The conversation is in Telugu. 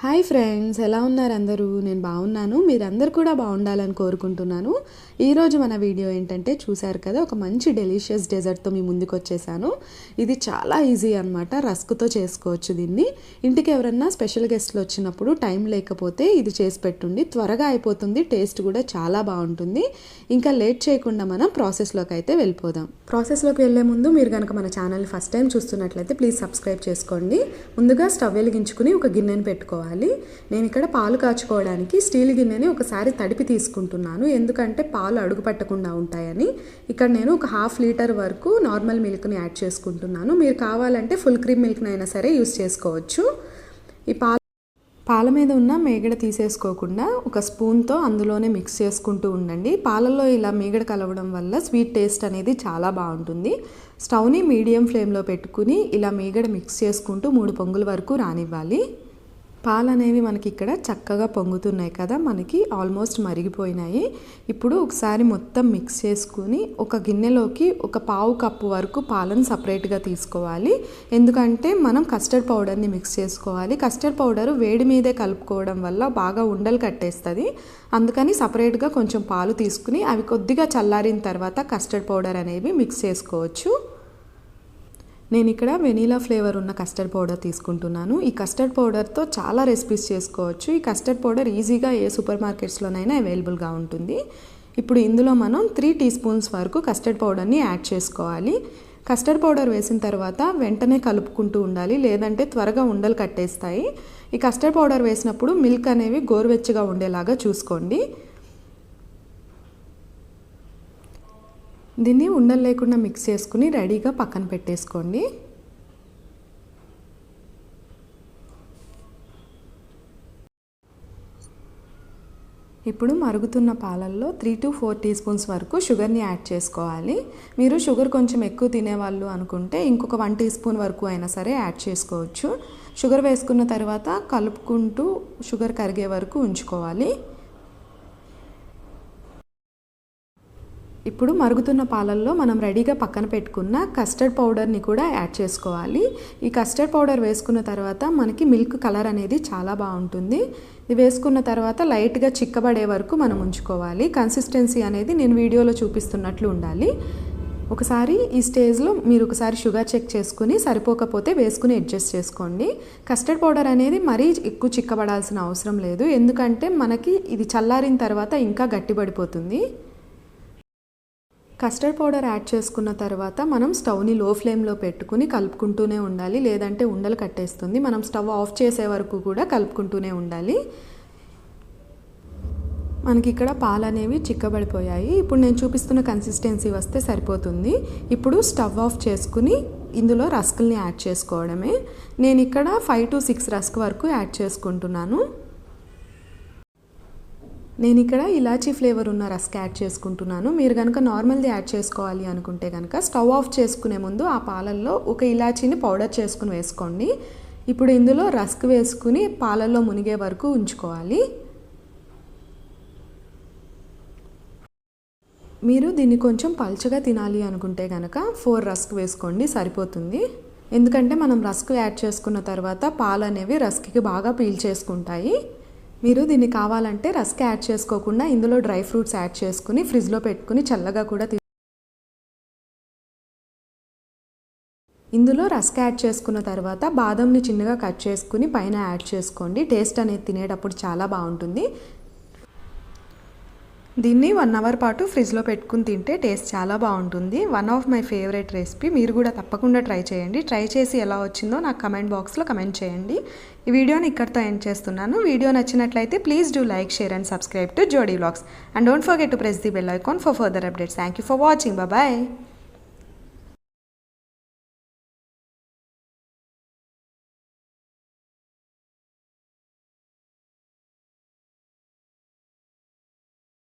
హాయ్ ఫ్రెండ్స్, ఎలా ఉన్నారు అందరూ? నేను బాగున్నాను. మీరందరూ కూడా బాగుండాలని కోరుకుంటున్నాను. ఈరోజు మన వీడియో ఏంటంటే, చూశారు కదా, ఒక మంచి డెలిషియస్ డెజర్ట్తో మీ ముందుకు వచ్చేసాను. ఇది చాలా ఈజీ అనమాట. రస్క్తో చేసుకోవచ్చు దీన్ని. ఇంటికి ఎవరన్నా స్పెషల్ గెస్ట్లు వచ్చినప్పుడు టైం లేకపోతే ఇది చేసి పెట్టుండి, త్వరగా అయిపోతుంది. టేస్ట్ కూడా చాలా బాగుంటుంది. ఇంకా లేట్ చేయకుండా మనం ప్రాసెస్లోకి అయితే వెళ్ళిపోదాం. ప్రాసెస్లోకి వెళ్ళే ముందు మీరు కనుక మన ఛానల్ని ఫస్ట్ టైం చూస్తున్నట్లయితే ప్లీజ్ సబ్స్క్రైబ్ చేసుకోండి. ముందుగా స్టవ్ వెలిగించుకుని ఒక గిన్నెని పెట్టుకోవాలి. నేను ఇక్కడ పాలు కాచుకోవడానికి స్టీల్ గిన్నెని ఒకసారి తడిపి తీసుకుంటున్నాను, ఎందుకంటే పాలు అడుగు పట్టకుండా ఉంటాయని. ఇక్కడ నేను ఒక 1/2 లీటర్ వరకు నార్మల్ మిల్క్ని యాడ్ చేసుకుంటున్నాను. మీరు కావాలంటే ఫుల్ క్రీమ్ మిల్క్ని అయినా సరే యూస్ చేసుకోవచ్చు. ఈ పాల మీద ఉన్న మేగడ తీసేసుకోకుండా ఒక స్పూన్తో అందులోనే మిక్స్ చేసుకుంటూ ఉండండి. పాలల్లో ఇలా మేగడ కలవడం వల్ల స్వీట్ టేస్ట్ అనేది చాలా బాగుంటుంది. స్టవ్ని మీడియం ఫ్లేమ్లో పెట్టుకుని ఇలా మేగడ మిక్స్ చేసుకుంటూ 3 పొంగుల వరకు రానివ్వాలి. పాలు అనేవి మనకి ఇక్కడ చక్కగా పొంగుతున్నాయి కదా, మనకి ఆల్మోస్ట్ మరిగిపోయినాయి. ఇప్పుడు ఒకసారి మొత్తం మిక్స్ చేసుకుని ఒక గిన్నెలోకి ఒక 1/2 కప్పు వరకు పాలను సపరేట్గా తీసుకోవాలి. ఎందుకంటే మనం కస్టర్డ్ పౌడర్ని మిక్స్ చేసుకోవాలి. కస్టర్డ్ పౌడర్ వేడి మీదే కలుపుకోవడం వల్ల బాగా ఉండలు కట్టేస్తుంది. అందుకని సపరేట్గా కొంచెం పాలు తీసుకుని అవి కొద్దిగా చల్లారిన తర్వాత కస్టర్డ్ పౌడర్ అనేవి మిక్స్ చేసుకోవచ్చు. నేను ఇక్కడ వెనీలా ఫ్లేవర్ ఉన్న కస్టర్డ్ పౌడర్ తీసుకుంటున్నాను. ఈ కస్టర్డ్ పౌడర్తో చాలా రెసిపీస్ చేసుకోవచ్చు. ఈ కస్టర్డ్ పౌడర్ ఈజీగా ఏ సూపర్ మార్కెట్స్లోనైనా అవైలబుల్గా ఉంటుంది. ఇప్పుడు ఇందులో మనం 3 టీ స్పూన్స్ వరకు కస్టర్డ్ పౌడర్ని యాడ్ చేసుకోవాలి. కస్టర్డ్ పౌడర్ వేసిన తర్వాత వెంటనే కలుపుకుంటూ ఉండాలి, లేదంటే త్వరగా ఉండలు కట్టేస్తాయి. ఈ కస్టర్డ్ పౌడర్ వేసినప్పుడు మిల్క్ అనేవి గోరువెచ్చగా ఉండేలాగా చూసుకోండి. దీన్ని ఉండలు లేకుండా మిక్స్ చేసుకుని రెడీగా పక్కన పెట్టేసుకోండి. ఇప్పుడు మరుగుతున్న పాలల్లో 3 to 4 టీ స్పూన్స్ వరకు షుగర్ని యాడ్ చేసుకోవాలి. మీరు షుగర్ కొంచెం ఎక్కువ తినేవాళ్ళు అనుకుంటే ఇంకొక 1 టీ స్పూన్ వరకు అయినా సరే యాడ్ చేసుకోవచ్చు. షుగర్ వేసుకున్న తర్వాత కలుపుకుంటూ షుగర్ కరిగే వరకు ఉంచుకోవాలి. ఇప్పుడు మరుగుతున్న పాలల్లో మనం రెడీగా పక్కన పెట్టుకున్న కస్టర్డ్ పౌడర్ని కూడా యాడ్ చేసుకోవాలి. ఈ కస్టర్డ్ పౌడర్ వేసుకున్న తర్వాత మనకి మిల్క్ కలర్ అనేది చాలా బాగుంటుంది. ఇది వేసుకున్న తర్వాత లైట్గా చిక్కబడే వరకు మనం ఉంచుకోవాలి. కన్సిస్టెన్సీ అనేది నేను వీడియోలో చూపిస్తున్నట్లు ఉండాలి. ఒకసారి ఈ స్టేజ్లో మీరు ఒకసారి షుగర్ చెక్ చేసుకుని సరిపోకపోతే వేసుకుని అడ్జస్ట్ చేసుకోండి. కస్టర్డ్ పౌడర్ అనేది మరీ ఎక్కువ చిక్కబడాల్సిన అవసరం లేదు, ఎందుకంటే మనకి ఇది చల్లారిన తర్వాత ఇంకా గట్టిపడిపోతుంది. కస్టర్డ్ పౌడర్ యాడ్ చేసుకున్న తర్వాత మనం స్టవ్ని లో ఫ్లేమ్లో పెట్టుకుని కలుపుకుంటూనే ఉండాలి, లేదంటే ఉండలు కట్టేస్తుంది. మనం స్టవ్ ఆఫ్ చేసే వరకు కూడా కలుపుకుంటూనే ఉండాలి. మనకి ఇక్కడ పాలు అనేవి చిక్కబడిపోయాయి. ఇప్పుడు నేను చూపిస్తున్న కన్సిస్టెన్సీ వస్తే సరిపోతుంది. ఇప్పుడు స్టవ్ ఆఫ్ చేసుకుని ఇందులో రస్కుల్ని యాడ్ చేసుకోవడమే. నేను ఇక్కడ 5 to 6 రస్క్ వరకు యాడ్ చేసుకుంటున్నాను. నేను ఇక్కడ ఇలాచీ ఫ్లేవర్ ఉన్న రస్క్ యాడ్ చేసుకుంటున్నాను. మీరు కనుక నార్మల్ది యాడ్ చేసుకోవాలి అనుకుంటే కనుక స్టవ్ ఆఫ్ చేసుకునే ముందు ఆ పాలల్లో ఒక ఇలాచీని పౌడర్ చేసుకుని వేసుకోండి. ఇప్పుడు ఇందులో రస్క్ వేసుకుని పాలల్లో మునిగే వరకు ఉంచుకోవాలి. మీరు దీన్ని కొంచెం పల్చగా తినాలి అనుకుంటే కనుక 4 రస్క్ వేసుకోండి, సరిపోతుంది. ఎందుకంటే మనం రస్క్ యాడ్ చేసుకున్న తర్వాత పాలు అనేవి రస్క్కి బాగా పీల్చేసుకుంటాయి. మీరు దీన్ని కావాలంటే రస్క్ యాడ్ చేసుకోకుండా ఇందులో డ్రై ఫ్రూట్స్ యాడ్ చేసుకుని ఫ్రిడ్జ్లో పెట్టుకుని చల్లగా కూడా ఇందులో రస్క్ యాడ్ చేసుకున్న తర్వాత బాదంని చిన్నగా కట్ చేసుకుని పైన యాడ్ చేసుకోండి. టేస్ట్ అనేది తినేటప్పుడు చాలా బాగుంటుంది. దీన్ని 1 అవర్ పాటు ఫ్రిడ్జ్లో పెట్టుకుని తింటే టేస్ట్ చాలా బాగుంటుంది. One of my favourite recipe. మీరు కూడా తప్పకుండా ట్రై చేయండి. ట్రై చేసి ఎలా వచ్చిందో నాకు కమెంట్ బాక్స్లో కమెంట్ చేయండి. ఈ వీడియోని ఇక్కడితో ఎండ్ చేస్తున్నాను. వీడియో నచ్చినట్లయితే please do like, share and subscribe to Jodi vlogs. And don't forget to press the bell icon for further updates. Thank you for watching. Bye.